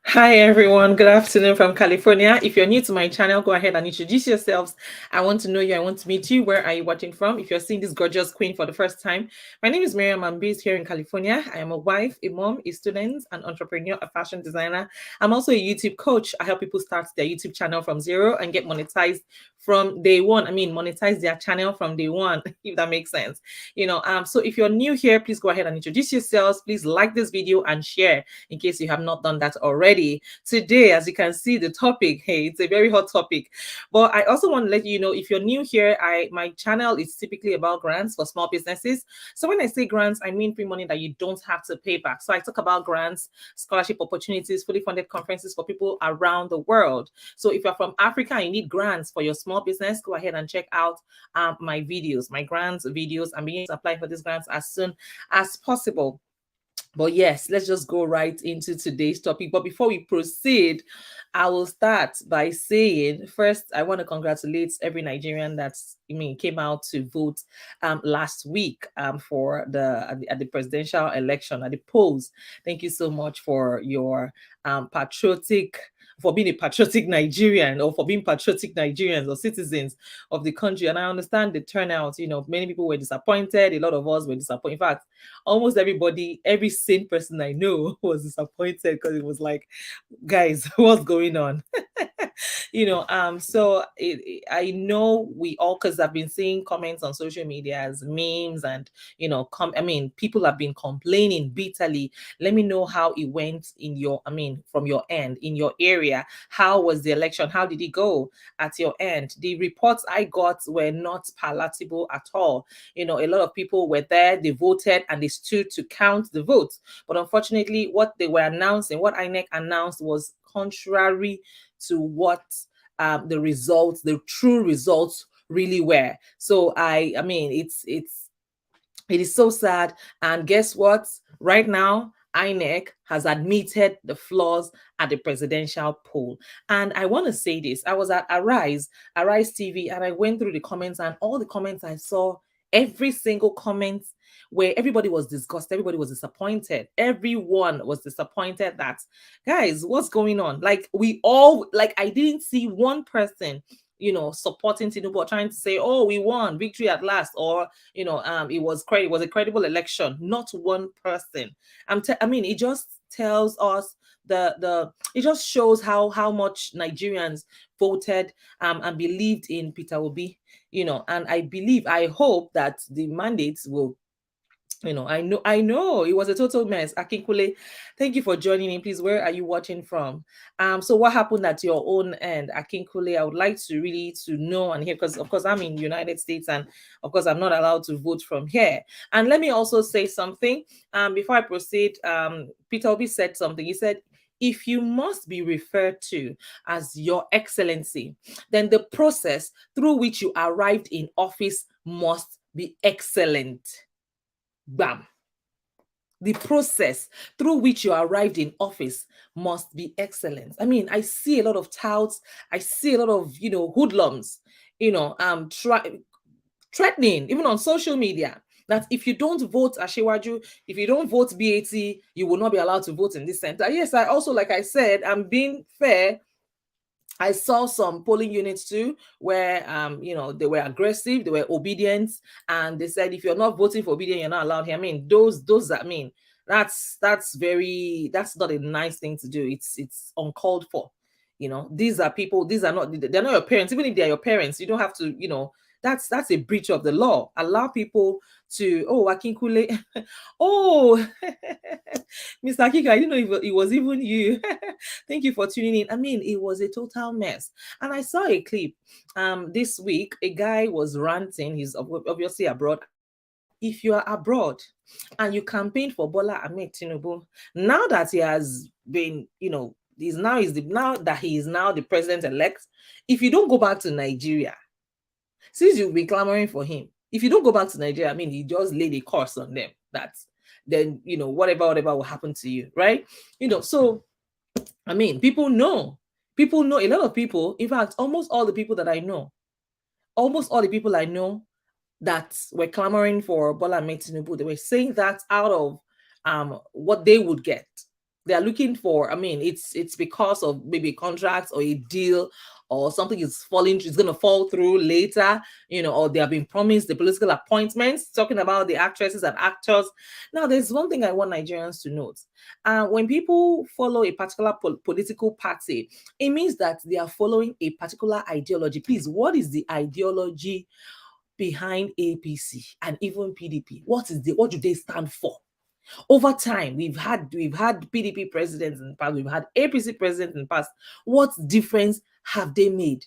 Hi everyone, good afternoon from California. If you're new to my channel, go ahead and introduce yourselves. I want to know you, I want to meet you. Where are you watching from? If you're seeing this gorgeous queen for the first time, my name is Miriam. I'm based here in California. I am a wife, a mom, a student, an entrepreneur, a fashion designer. I'm also a YouTube coach. I help people start their YouTube channel from zero and get monetized from day one. Monetize their channel from day one, if that makes sense. So if you're new here, please go ahead and introduce yourselves. Please like this video and share in case you have not done that already. Today, as you can see, the topic, hey, it's a very hot topic. But I also want to let you know, if you're new here, my channel is typically about grants for small businesses. So when I say grants, I mean free money that you don't have to pay back. So I talk about grants, scholarship opportunities, fully funded conferences for people around the world. So if you're from Africa and you need grants for your small business, go ahead and check out my videos, my grants videos. I'm beginning to apply for these grants as soon as possible. But yes, let's just go right into today's topic. But before we proceed, I will start by saying first, I want to congratulate every Nigerian that's came out to vote last week for the presidential election at the polls. Thank you so much for your for being a patriotic Nigerian, or for being patriotic Nigerians or citizens of the country. And I understand the turnout. Many people were disappointed. A lot of us were disappointed. In fact, almost everybody, every sane person I know was disappointed, because it was like, guys, what's going on? I know we all, because I've been seeing comments on social media as memes, and people have been complaining bitterly. Let me know how it went from your end, in your area. How was the election? How did it go at your end? The reports I got were not palatable at all. A lot of people were there, they voted, and they stood to count the votes. But unfortunately, what they were announcing, what INEC announced, was contrary to what the true results really were. So it is so sad. And guess what? Right now, INEC has admitted the flaws at the presidential poll. And I want to say this. I was at Arise TV, and I went through the comments, and all the comments I saw, every single comment, where everybody was disgusted, everybody was disappointed. Everyone was disappointed that, guys, what's going on? I didn't see one person supporting Tinubu, or trying to say, oh, we won, victory at last, or it was a credible election. Not one person. It just tells us it just shows how much Nigerians voted and believed in Peter Obi. And I hope that the mandates will, I know it was a total mess. Akinkule, thank you for joining in. Please, where are you watching from? So what happened at your own end, Akinkule? I would like to know and hear, because of course I'm in the United States, and of course I'm not allowed to vote from here. And let me also say something before I proceed. Peter Obi said something. He said, if you must be referred to as Your Excellency, then the process through which you arrived in office must be excellent. Bam. The process through which you arrived in office must be excellent. I see a lot of touts, I see a lot of hoodlums, threatening, even on social media, that if you don't vote Ashewaju, if you don't vote BAT, you will not be allowed to vote in this center. Yes, I also, like I said, I'm being fair. I saw some polling units too where they were aggressive, they were obedient, and they said, if you're not voting for obedient, you're not allowed here. That's not a nice thing to do. It's uncalled for. These are people, they're not your parents. Even if they're your parents, you don't have to, that's a breach of the law. Allow people to, oh, Akinkule, oh, Mr. Akika, I didn't know it was even you. Thank you for tuning in. It was a total mess. And I saw a clip this week. A guy was ranting. He's obviously abroad. If you are abroad and you campaigned for Bola Ahmed Tinubu, now that he has been, now that he is now the president-elect, if you don't go back to Nigeria, since you've been clamoring for him, if you don't go back to Nigeria, he just laid a curse on them. That's then whatever will happen to you, right? So people know. People know, a lot of people, in fact, almost all the people I know that were clamoring for Bola Ahmed Tinubu, they were saying that out of what they would get. They are looking for, I mean, it's because of maybe contracts or a deal or something is falling, it's going to fall through later, or they have been promised the political appointments, talking about the actresses and actors. Now, there's one thing I want Nigerians to note. When people follow a particular political party, it means that they are following a particular ideology. Please, what is the ideology behind APC and even PDP? What do they stand for? Over time, we've had PDP presidents in the past, we've had APC presidents in the past. What difference have they made?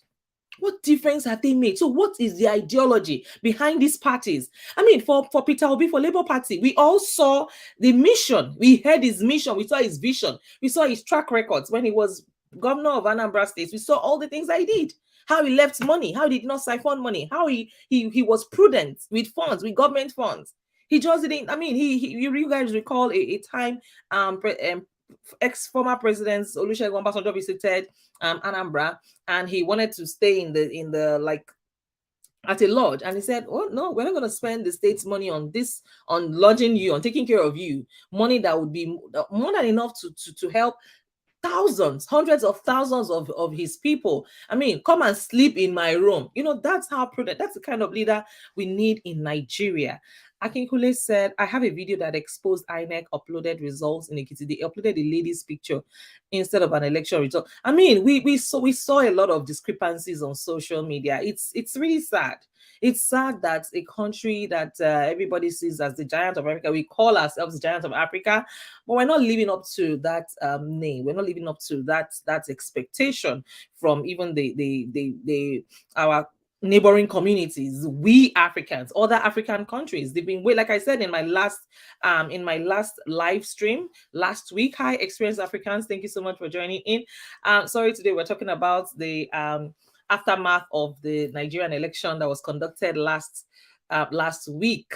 What difference have they made? So, what is the ideology behind these parties? I mean, for Peter Obi, for Labour Party, we all saw the mission. We heard his mission. We saw his vision. We saw his track records when he was governor of Anambra State. We saw all the things that he did. How he left money. How he did not siphon money. How he was prudent with funds, with government funds. He just didn't. I mean, you guys recall a time ex-former president Olusegun Obasanjo visited Anambra, and he wanted to stay in the like at a lodge, and he said, "Oh no, we're not going to spend the state's money on this, on lodging you, on taking care of you. Money that would be more than enough to help thousands, hundreds of thousands of his people. I mean, come and sleep in my room." That's how prudent, that's the kind of leader we need in Nigeria. Akinkule said, I have a video that exposed INEC uploaded results in Ekiti. They uploaded a lady's picture instead of an election result. I mean, we saw a lot of discrepancies on social media. It's really sad. It's sad that a country that everybody sees as the giant of Africa, we call ourselves the giant of Africa, but we're not living up to that name. We're not living up to that expectation from even the our neighboring communities, we Africans, other African countries. They've been like I said in my last live stream last week. Hi, experienced Africans, thank you so much for joining in. Sorry, today we're talking about the aftermath of the Nigerian election that was conducted last week.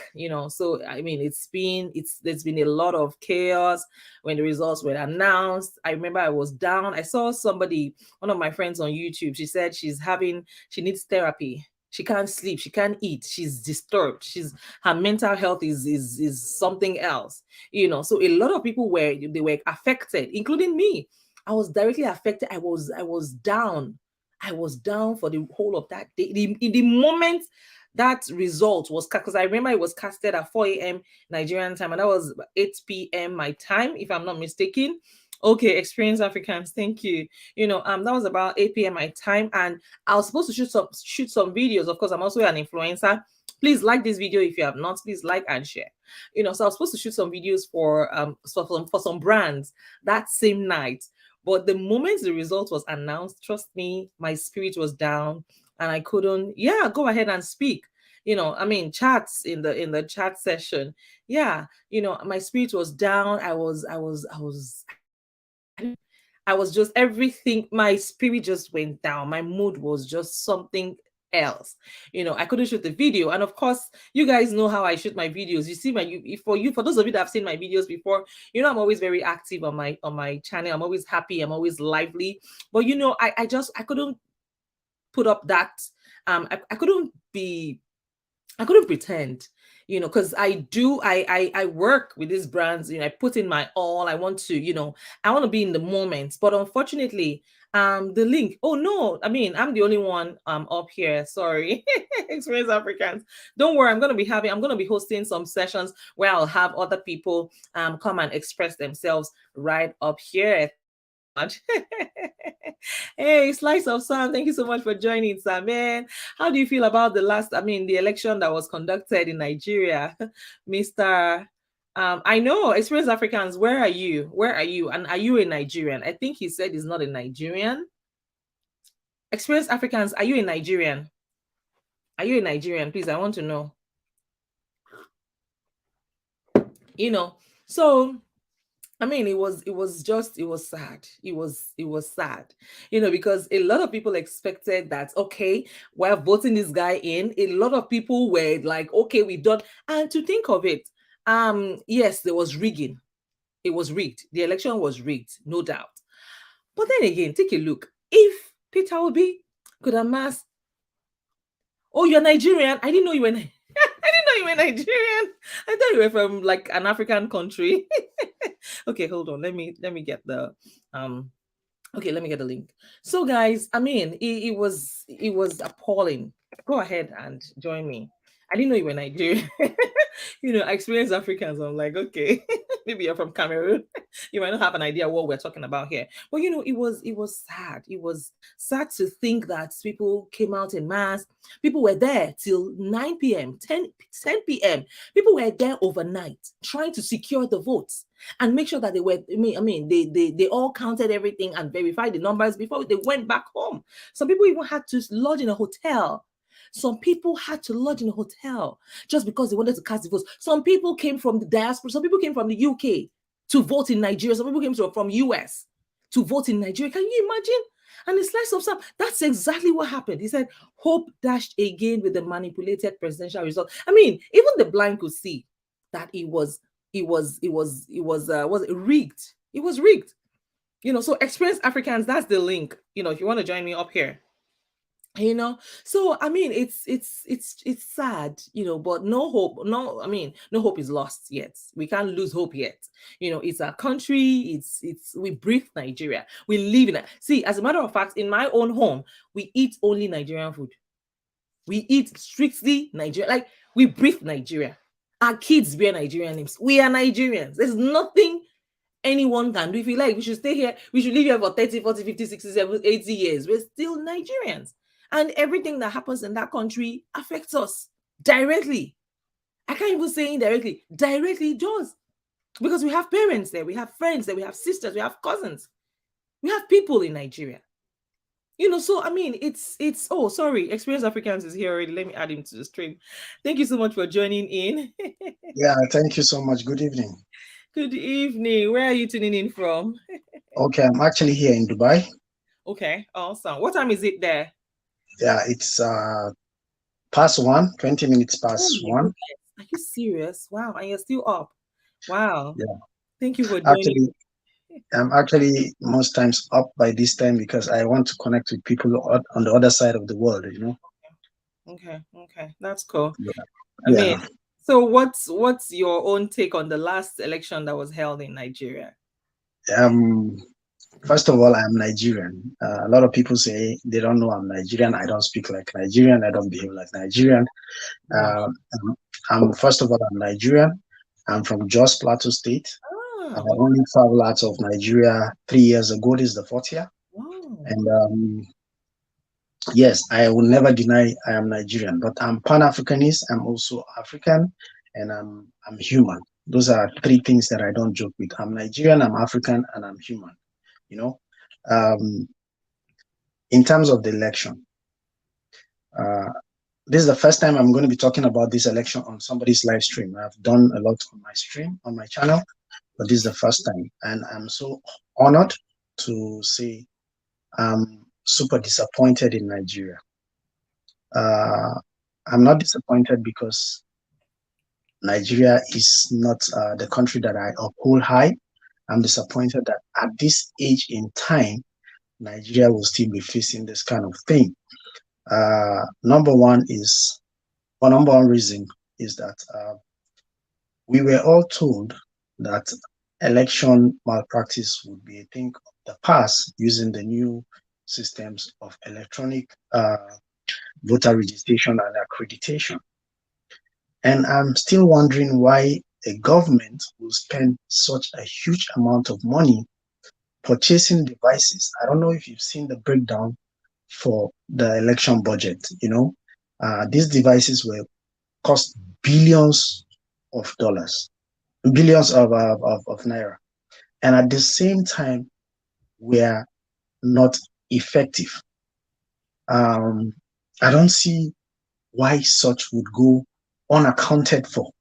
So I mean, there's been a lot of chaos when the results were announced. I remember I was down. I saw somebody, one of my friends on YouTube, she said she needs therapy. She can't sleep, she can't eat, she's disturbed, her mental health is something else. So a lot of people were affected, including me. I was directly affected. I was down. I was down for the whole of that day. In the moment that result was, because I remember it was casted at 4 a.m. Nigerian time, and that was 8 p.m. my time, if I'm not mistaken. Okay, experienced Africans, thank you. That was about 8 p.m. my time, and I was supposed to shoot some videos. Of course, I'm also an influencer. Please like this video if you have not. Please like and share. So I was supposed to shoot some videos for some brands that same night. But the moment the result was announced, trust me, my spirit was down and I couldn't, go ahead and speak. I mean, chats in the chat session. My spirit was down. I was just everything. My spirit just went down. My mood was just something else. I couldn't shoot the video, and of course you guys know how I shoot my videos. You see for those of you that have seen my videos before, I'm always very active on my channel. I'm always happy, I'm always lively. But I couldn't put up that I couldn't pretend, because I work with these brands. I put in my all. I want to be in the moment. But unfortunately, the link, oh no, I mean, I'm the only one up here. Sorry. Experienced Africans. Don't worry, I'm gonna be hosting some sessions where I'll have other people come and express themselves right up here. Much. Hey, Slice of Sam, thank you so much for joining, Sam. Man, how do you feel about the election that was conducted in Nigeria? Mr. I know, experienced Africans, where are you? And are you a Nigerian? I think he said he's not a Nigerian. Experienced Africans, are you a Nigerian? Are you a Nigerian? Please, I want to know. So I mean, it was sad. It was sad, because a lot of people expected that, okay, we're voting this guy in. A lot of people were like, okay, we've done. And to think of it, yes, there was rigging. It was rigged. The election was rigged, no doubt. But then again, take a look. If Peter Obi could amass, oh, you're Nigerian. I didn't know you were. I didn't know you were Nigerian. I thought you were from like an African country. Okay, hold on. Let me get the um okay, let me get the link. So guys, I mean, it was appalling. Go ahead and join me. I didn't know you were Nigerian. I experienced Africans. I'm like, okay, maybe you're from Cameroon. You might not have an idea what we're talking about here. But it was sad. It was sad to think that people came out in mass. People were there till 9 p.m., 10 p.m. People were there overnight trying to secure the votes and make sure that they were. They all counted everything and verified the numbers before they went back home. Some people even had to lodge in a hotel. Some people had to lodge in a hotel just because they wanted to cast the votes. Some people came from the diaspora. Some people came from the UK to vote in Nigeria. Some people came from US to vote in Nigeria. Can you imagine? And the slice of some. That's exactly what happened. He said, "Hope dashed again with the manipulated presidential result." I mean, even the blind could see that was rigged. It was rigged. So experienced Africans, that's the link. If you want to join me up here. So I mean, it's sad, but no hope. No, I mean, no hope is lost yet. We can't lose hope yet. It's our country. It's we breathe Nigeria. We live in it. See, as a matter of fact, in my own home, we eat only Nigerian food. We eat strictly Nigeria. Like, we breathe Nigeria. Our kids bear Nigerian names. We are Nigerians. There's nothing anyone can do. If you like, we should stay here. We should live here for 30, 40, 50, 60, 70, 80 years. We're still Nigerians. And everything that happens in that country affects us directly. I can't even say indirectly. Directly it does. Because we have parents there. We have friends there. We have sisters. We have cousins. We have people in Nigeria. So I mean, oh, sorry, Experienced Africans is here already. Let me add him to the stream. Thank you so much for joining in. Yeah, thank you so much. Good evening. Good evening. Where are you tuning in from? Okay, I'm actually here in Dubai. Okay, awesome. What time is it there? Yeah, it's past 1, 20 minutes Oh past my 1. goodness. Are you serious? Wow, and you're still up. Wow. Yeah, Thank you for joining. actually, I'm actually most times up by this time because I want to connect with people on the other side of the world. Okay. That's cool. Yeah. I mean, Yeah. so what's your own take on the last election that was held in Nigeria? Um, First of all, I'm Nigerian. A lot of people say they don't know I'm Nigerian. I don't speak like Nigerian. I don't behave like Nigerian. Wow. First of all, I'm Nigerian. I'm from Jos Plateau State. I Ah, only traveled out of Nigeria 3 years ago. This is the fourth year. wow. And yes, I will never deny I am Nigerian, but I'm Pan-Africanist. I'm also African, and I'm human. Those are three things that I don't joke with. I'm Nigerian, I'm African, and I'm human. You know, um, in terms of the election, uh, this is the first time I'm going to be talking about this election on somebody's live stream. I've done a lot on my stream, on my channel, but this is the first time. And I'm so honored to say I'm super disappointed in Nigeria. Uh, I'm not disappointed because Nigeria is not the country that I uphold high. I'm disappointed that at this age in time, Nigeria will still be facing this kind of thing. Number one is, one number one reason is that we were all told that election malpractice would be a thing of the past using the new systems of electronic voter registration and accreditation. And I'm still wondering why a government will spend such a huge amount of money purchasing devices. I don't know if you've seen the breakdown for the election budget. These devices were cost billions of dollars, billions of naira, and at the same time, were not effective. Um, I don't see why such would go unaccounted for.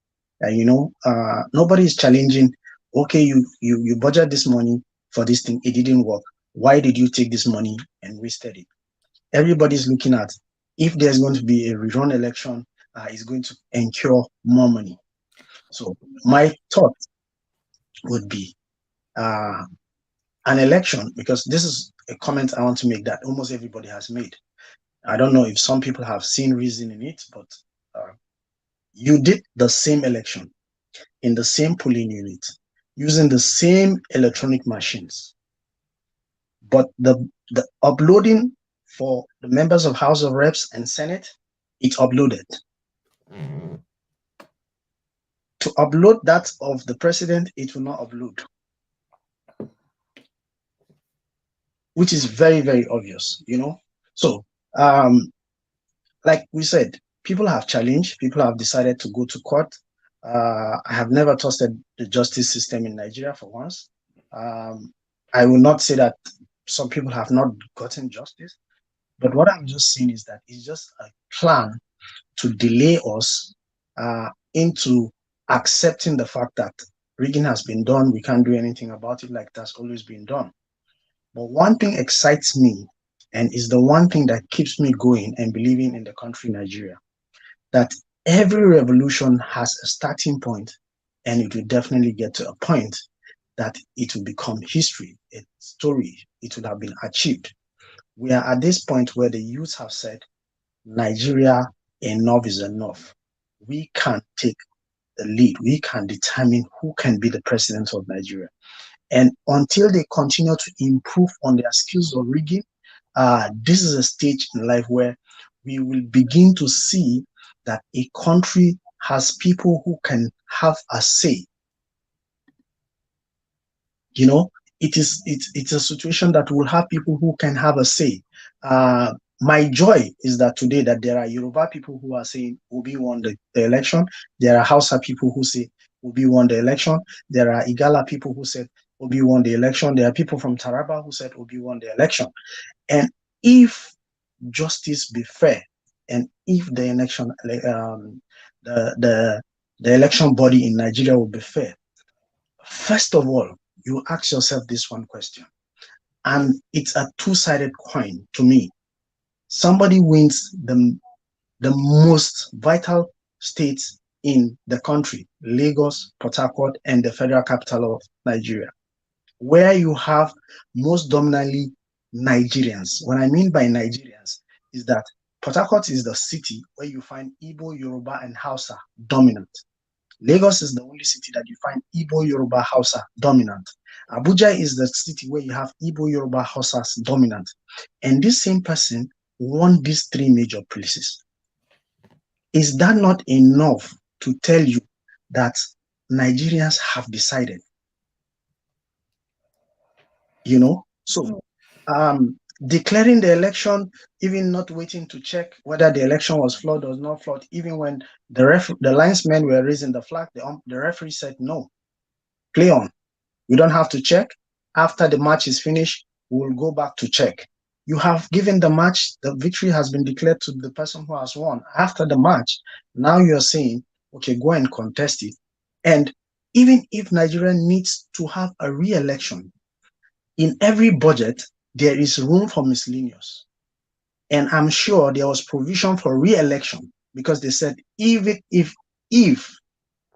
Nobody is challenging. Okay, you budget this money for this thing, it didn't work. Why did you take this money and wasted it? Everybody's looking at, if there's going to be a rerun election, it's going to incur more money. So my thought would be an election, because this is a comment I want to make that almost everybody has made. I don't know if some people have seen reason in it, but You did the same election in the same polling unit using the same electronic machines, but the uploading for the members of House of Reps and Senate, it uploaded. To upload that of the president, it will not upload, which is very, very obvious, you know. So, like we said, people have challenged, people have decided to go to court. I have never trusted the justice system in Nigeria for once. I will not say that some people have not gotten justice, but what I'm just saying is that it's just a plan to delay us into accepting the fact that rigging has been done. We can't do anything about it, like that's always been done. But one thing excites me, and is the one thing that keeps me going and believing in the country Nigeria, that every revolution has a starting point, and it will definitely get to a point that it will become history, a story, it would have been achieved. We are at this point where the youth have said, Nigeria, enough is enough. We can take the lead. We can determine who can be the president of Nigeria. And until they continue to improve on their skills of rigging, this is a stage in life where we will begin to see that a country has people who can have a say. You know, it's a situation that will have people who can have a say. My joy is that today that there are Yoruba people who are saying Obi won the election. There are Hausa people who say Obi won the election. There are Igala people who said Obi won the election. There are people from Taraba who said Obi won the election. And if justice be fair, and if the election, the election body in Nigeria will be fair, first of all, you ask yourself this one question, and it's a two-sided coin to me. Somebody wins the most vital states in the country, Lagos, Port Harcourt, and the federal capital of Nigeria, where you have most dominantly Nigerians. What I mean by Nigerians is that Port Harcourt is the city where you find Igbo, Yoruba, and Hausa dominant. Lagos is the only city that you find Igbo, Yoruba, Hausa dominant. Abuja is the city where you have Igbo, Yoruba, Hausa dominant. And this same person won these three major places. Is that not enough to tell you that Nigerians have decided? You know, so declaring the election, even not waiting to check whether the election was flawed or not flawed, even when the linesmen were raising the flag, the referee said, no, play on. We don't have to check. After the match is finished, we'll go back to check. You have given the match, the victory has been declared to the person who has won. After the match, now you're saying, okay, go and contest it. And even if Nigeria needs to have a re-election, in every budget, there is room for miscellaneous. And I'm sure there was provision for re-election, because they said even if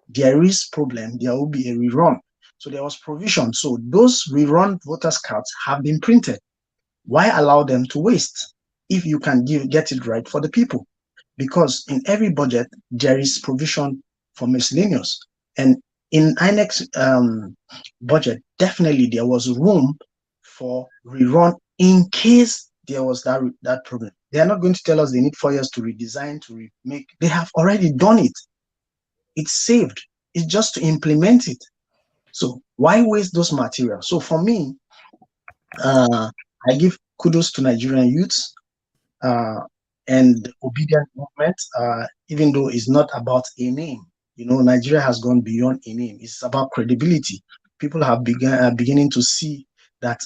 there is problem, there will be a rerun. So there was provision. So those rerun voters cards have been printed. Why allow them to waste if you can get it right for the people? Because in every budget, there is provision for miscellaneous. And in INEC's budget, definitely there was room for rerun in case there was that problem. They are not going to tell us they need 4 years to redesign, to remake. They have already done it. It's saved. It's just to implement it. So why waste those materials? So for me, I give kudos to Nigerian youths and the obedient movement, even though it's not about a name. You know, Nigeria has gone beyond a name. It's about credibility. People have beginning to see that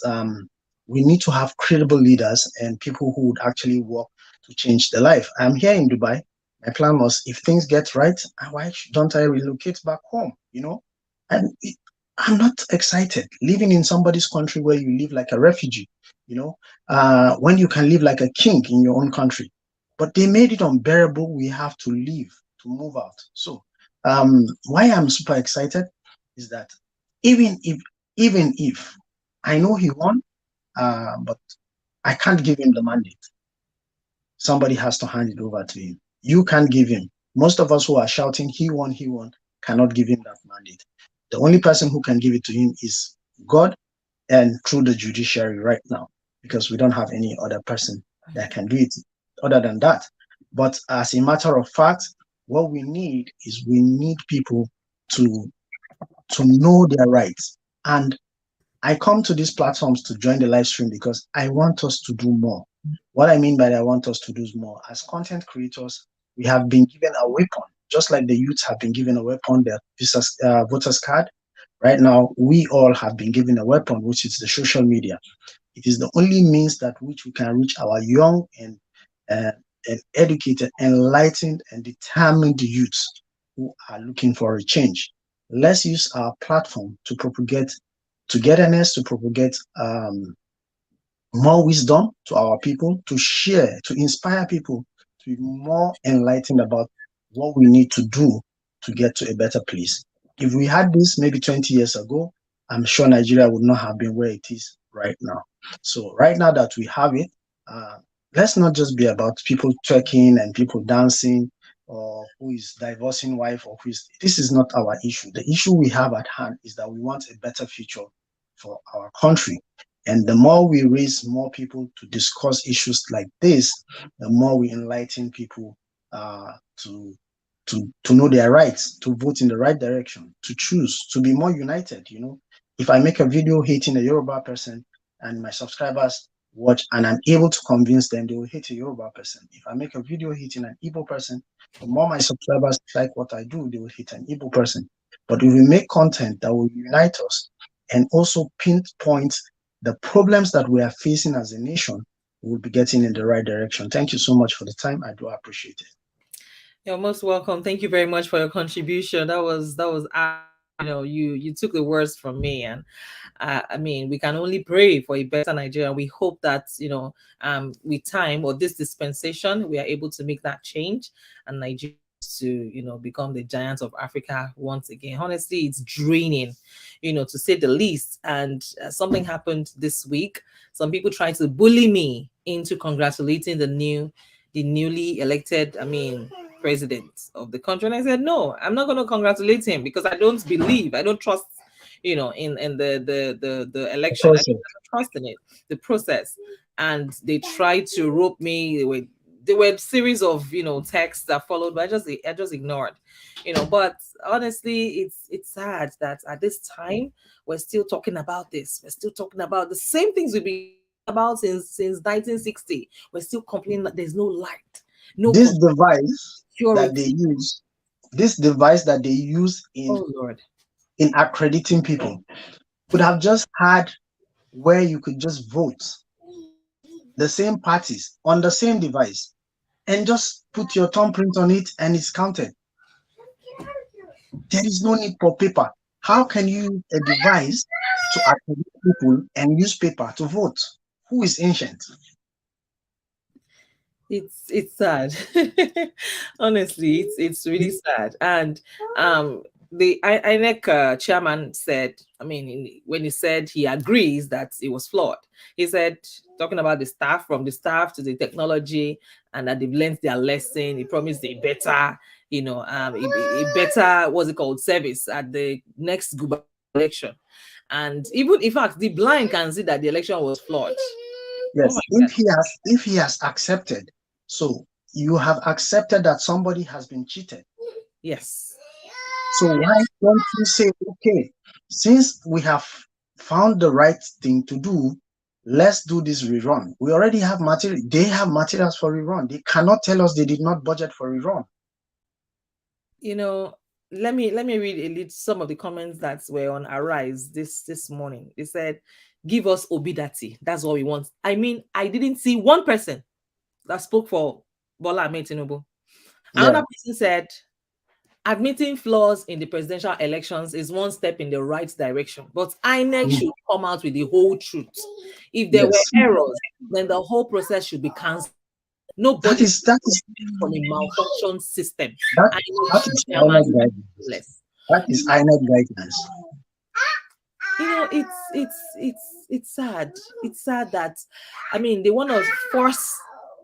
we need to have credible leaders and people who would actually work to change the life. I'm here in Dubai. My plan was, if things get right, why don't I relocate back home? You know, and I'm not excited living in somebody's country where you live like a refugee. You know, when you can live like a king in your own country, but they made it unbearable. We have to leave, to move out. So, why I'm super excited is that even if I know he won, but I can't give him the mandate. Somebody has to hand it over to him. You can't give him. Most of us who are shouting, he won, cannot give him that mandate. The only person who can give it to him is God and through the judiciary right now, because we don't have any other person that can do it other than that. But as a matter of fact, what we need is we need people to know their rights. And I come to these platforms to join the live stream because I want us to do more. What I mean by that, I want us to do more. As content creators, we have been given a weapon, just like the youths have been given a weapon, their voters card. Right now, we all have been given a weapon, which is the social media. It is the only means that which we can reach our young uh, and educated, enlightened, and determined youths who are looking for a change. Let's use our platform to propagate togetherness, to propagate more wisdom to our people, to share, to inspire people to be more enlightened about what we need to do to get to a better place. If we had this maybe 20 years ago, I'm sure Nigeria would not have been where it is right now. So right now that we have it, uh, let's not just be about people twerking and people dancing or who is divorcing wife or who is, this is not our issue. The issue we have at hand is that we want a better future for our country. And the more we raise more people to discuss issues like this, the more we enlighten people to know their rights, to vote in the right direction, to choose, to be more united. You know, if I make a video hating a Yoruba person and my subscribers watch and I'm able to convince them, they will hate a Yoruba person. If I make a video hating an Igbo person, the more my subscribers like what I do, they will hate an Igbo person. But if we make content that will unite us and also pinpoint the problems that we are facing as a nation, we'll be getting in the right direction. Thank you so much for the time. I do appreciate it. You're most welcome. Thank you very much for your contribution. That was you took the words from me, and I mean, we can only pray for a better Nigeria. We hope that with time or this dispensation, we are able to make that change, and Nigeria to become the giant of Africa once again. Honestly, it's draining, to say the least. And something happened this week. Some people tried to bully me into congratulating the newly elected, president of the country. And I said, no, I'm not going to congratulate him because I don't trust, in the election. I don't trust in it, the process. And they tried to rope me. There were a series of texts that followed, but I just ignored. But honestly, it's sad that at this time we're still talking about this. We're still talking about the same things we've been about since 1960. We're still complaining that there's no light, no This device purity. that they use, this device that they use in accrediting people, could have just had where you could just vote the same parties on the same device and just put your thumbprint on it and it's counted. There is no need for paper. How can you use a device to accredit people and use paper to vote? Who is ancient? It's sad. Honestly, it's really sad. And the INEC chairman said, when he said he agrees that it was flawed, he said, talking about the staff, from the staff to the technology, and that they've learned their lesson. He promised a better, a better, what's it called, service at the next gubernatorial election. And even, in fact, the blind can see that the election was flawed. Yes, if he has accepted, so you have accepted that somebody has been cheated. Yes. So why don't you say, okay, since we have found the right thing to do, let's do this rerun. We already have material. They have materials for rerun. They cannot tell us they did not budget for rerun. Let me read some of the comments that were on Arise this morning. They said, give us Obidati. That's what we want. I didn't see one person that spoke for Bola Ahmed Tinubu. Another person said, admitting flaws in the presidential elections is one step in the right direction, but INEC should come out with the whole truth. If there were errors, then the whole process should be cancelled. Nobody is from a malfunction system. That is INEC guidance. It's sad. It's sad that they want to force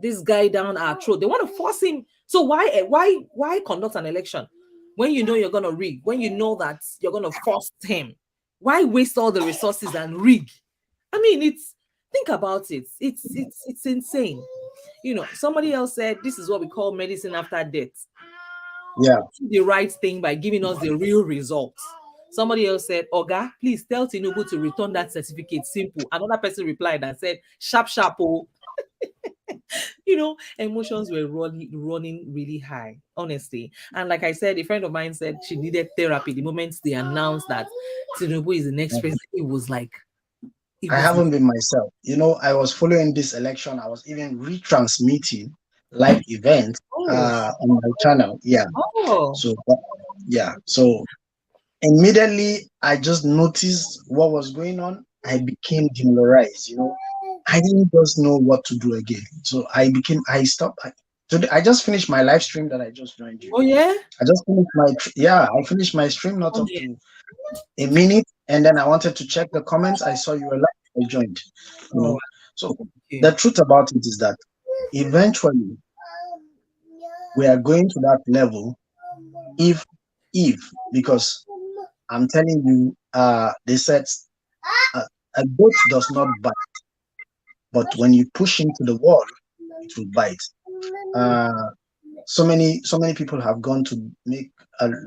this guy down our throat. They want to force him. So why conduct an election when you know you're gonna rig, when you know that you're gonna force him? Why waste all the resources and rig? I mean, think about it. It's insane. You know, somebody else said this is what we call medicine after death. Yeah. The right thing by giving us the real results. Somebody else said, Oga, please tell Tinubu to return that certificate. Simple. Another person replied and said, sharp, sharp. Oh. You know, emotions were running really high, honestly. And like I said, a friend of mine said she needed therapy the moment they announced that Tinubu is the next president. It was like, I haven't been myself. You know, I was following this election. I was even retransmitting live events on my channel. Yeah. Oh. So, yeah. So immediately I just noticed what was going on. I became demoralized. You know, I didn't just know what to do again. So I stopped. Today, I just finished my live stream that I just joined you. Oh, yeah? I just finished I finished my stream not up to a minute, and then I wanted to check the comments. I saw you were live. I joined. You know, so the truth about it is that eventually we are going to that level. If because I'm telling you, they said a goat does not bite, but when you push into the wall, it will bite. So many people have gone to make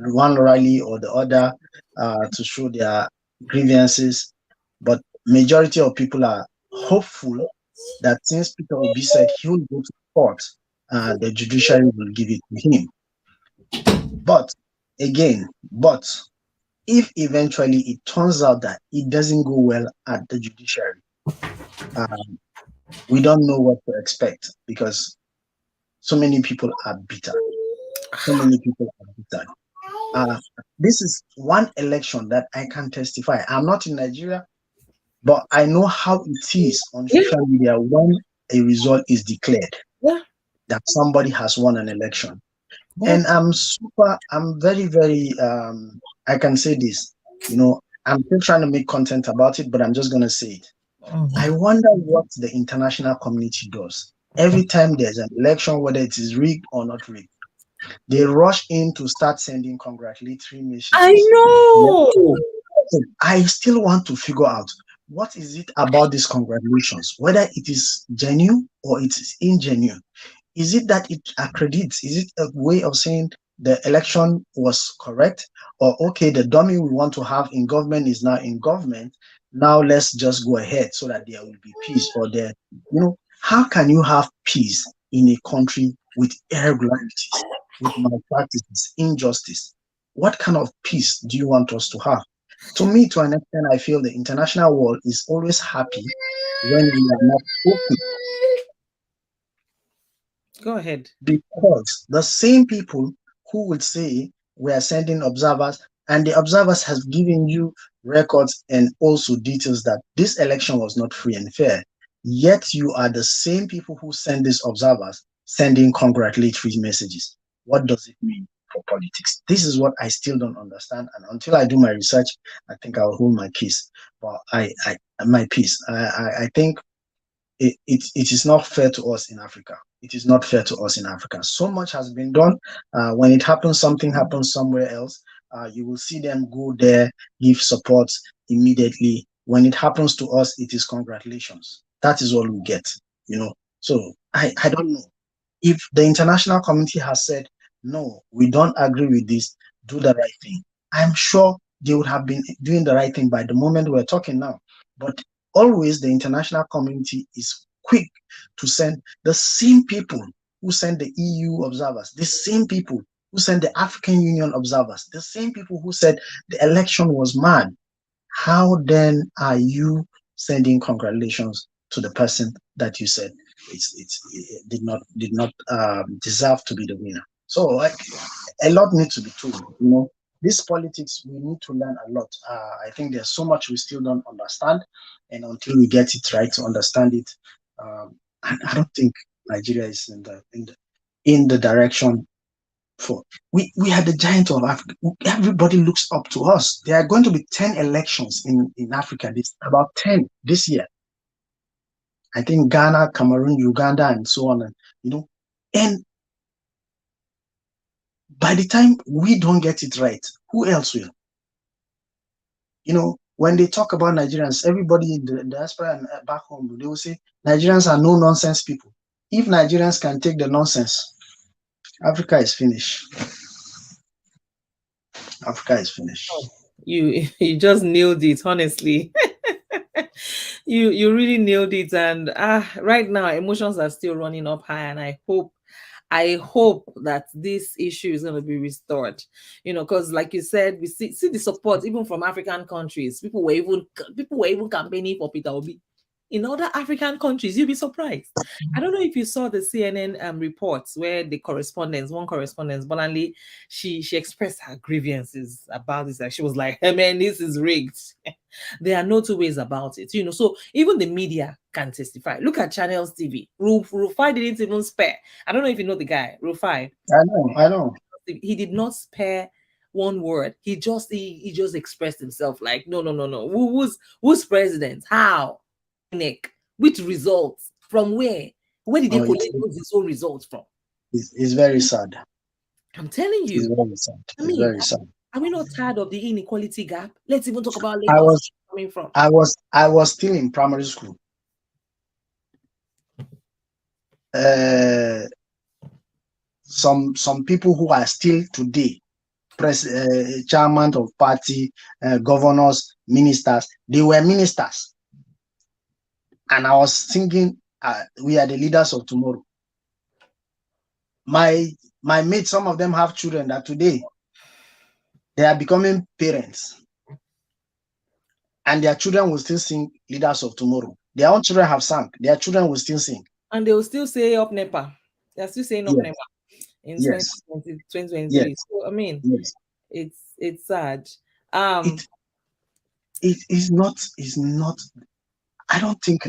one rally or the other to show their grievances, but majority of people are hopeful that since Peter Obi said he will go to court, the judiciary will give it to him. But again, if eventually it turns out that it doesn't go well at the judiciary, we don't know what to expect because so many people are bitter. So many people are bitter. This is one election that I can testify. I'm not in Nigeria, but I know how it is on social media when a result is declared that somebody has won an election. And I'm very, very, I can say this, you know, I'm still trying to make content about it, but I'm just going to say it. I wonder what the international community does. Every time there's an election, whether it is rigged or not rigged, they rush in to start sending congratulatory messages. I know. I still want to figure out what is it about these congratulations, whether it is genuine or it is ingenuine. Is it that it accredits? Is it a way of saying the election was correct? Or, okay, the dummy we want to have in government is now in government. Now let's just go ahead so that there will be peace. Or there, you know, how can you have peace in a country with irregularities, with malpractices, injustice? What kind of peace do you want us to have? To me, to an extent, I feel the international world is always happy when we are not open. Go ahead. Because the same people who would say we are sending observers, and the observers has given you records and also details that this election was not free and fair, yet you are the same people who send these observers sending congratulatory messages. What does it mean for politics? This is what I still don't understand, and until I do my research, I think I'll hold my peace. But my peace. I think it is not fair to us in Africa. It is not fair to us in Africa. So much has been done. When it happens, something happens somewhere else. You will see them go there, give support immediately. When it happens to us, it is congratulations. That is all we get, you know. So I don't know. If the international community has said, no, we don't agree with this, do the right thing, I'm sure they would have been doing the right thing by the moment we're talking now. But always the international community is quick to send the same people who send the EU observers, the same people who send the African Union observers, the same people who said the election was mad. How then are you sending congratulations to the person that you said it did not deserve to be the winner? So like, a lot needs to be told, you know. This politics, we need to learn a lot. I think there's so much we still don't understand, and until we get it right to understand it, I don't think Nigeria is in the direction for. We are the giant of Africa. Everybody looks up to us. There are going to be 10 elections in Africa. This about 10 this year. I think Ghana, Cameroon, Uganda, and so on. And by the time we don't get it right, who else will? When they talk about Nigerians, everybody in the diaspora and back home, they will say Nigerians are no nonsense people. If Nigerians can take the nonsense, Africa is finished. Africa is finished. You just nailed it, honestly. You really nailed it. And right now emotions are still running up high, and I hope that this issue is going to be restored, because like you said, we see the support even from African countries. People were even campaigning for Peter Obi. In other African countries, you'd be surprised. I don't know if you saw the CNN reports where one correspondent, Bolanle, she expressed her grievances about this. Like, she was like, hey man, this is rigged. There are no two ways about it, so even the media can testify. Look at Channels TV. Rufai didn't even spare. I don't know if you know the guy, Rufai. I know. He did not spare one word. He just expressed himself like, no. Who's president? How? Which results? From where? Where did they collect his own results from? It's very sad. I'm telling you. It's very sad. It's very sad. Are we not tired of the inequality gap? Let's even talk about Lagos coming from. I was still in primary school. Some people who are still today chairman of party, governors, ministers, they were ministers. And I was thinking, we are the leaders of tomorrow. My mates, some of them have children that today they are becoming parents, and their children will still sing leaders of tomorrow. Their own children have sung, their children will still sing. And they will still say up NEPA. They're still saying up NEPA in 2023. Yes. So, I mean, it's sad. It is not, I don't think,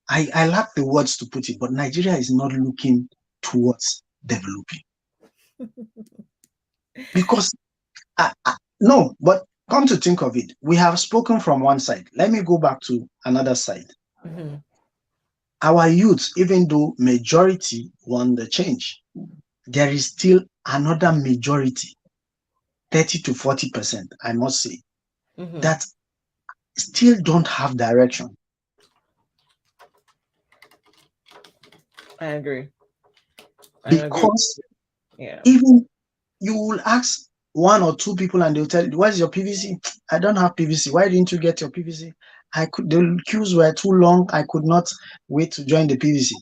I lack the words to put it, but Nigeria is not looking towards developing. Because, no, but come to think of it, we have spoken from one side. Let me go back to another side. Mm-hmm. Our youth, even though majority want the change, there is still another majority, 30 to 40%, I must say, that still don't have direction. I agree. Because even you will ask one or two people and they'll tell you, where's your PVC? I don't have PVC. Why didn't you get your PVC? The queues were too long. I could not wait to join the PVC.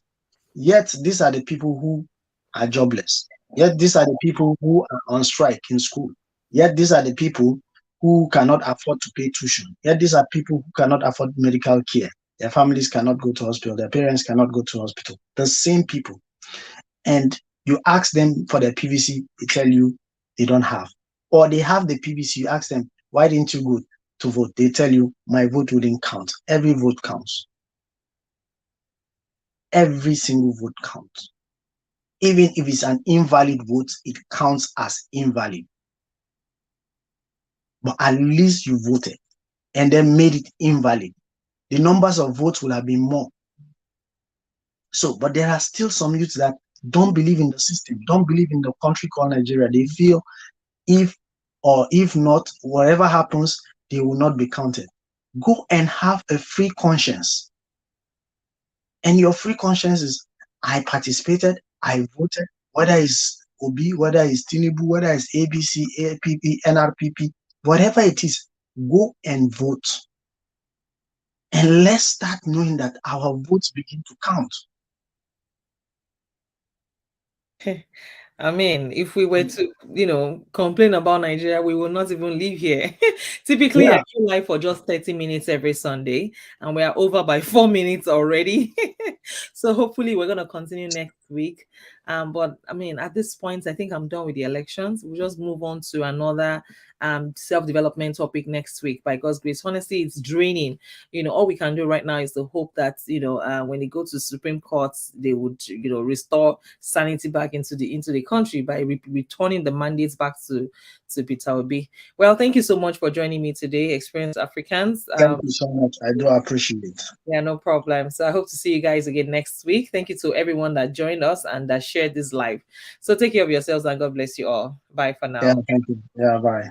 Yet these are the people who are jobless. Yet these are the people who are on strike in school. Yet these are the people who cannot afford to pay tuition. Yet these are people who cannot afford medical care. Their families cannot go to hospital. Their parents cannot go to hospital. The same people. And you ask them for their PVC, they tell you they don't have. Or they have the PVC, you ask them, why didn't you go to vote? They tell you, my vote wouldn't count. Every vote counts. Every single vote counts. Even if it's an invalid vote, it counts as invalid. But at least you voted and then made it invalid. The numbers of votes will have been more. So, but there are still some youths that don't believe in the system, don't believe in the country called Nigeria. They feel if not, whatever happens, they will not be counted. Go and have a free conscience. And your free conscience is, I participated, I voted, whether it's Obi, whether it's Tinubu, whether it's ABC, APP, NRPP, whatever it is, go and vote. And let's start knowing that our votes begin to count. I mean, if we were to, complain about Nigeria, we will not even live here. Typically, I do live for just 30 minutes every Sunday, and we are over by 4 minutes already. So hopefully we're going to continue next week. But I mean, at this point, I think I'm done with the elections. We'll just move on to another self-development topic next week by God's grace. Honestly, it's draining. All we can do right now is to hope that when they go to Supreme Court, they would restore sanity back into the country by returning the mandates back to Peter Obi. Well, thank you so much for joining me today, Experienced Africans. Thank you so much. I do appreciate it. Yeah, no problem. So I hope to see you guys again next week. Thank you to everyone that joined us and that shared this live. So take care of yourselves and God bless you all. Bye for now. Yeah, thank you. Yeah, bye.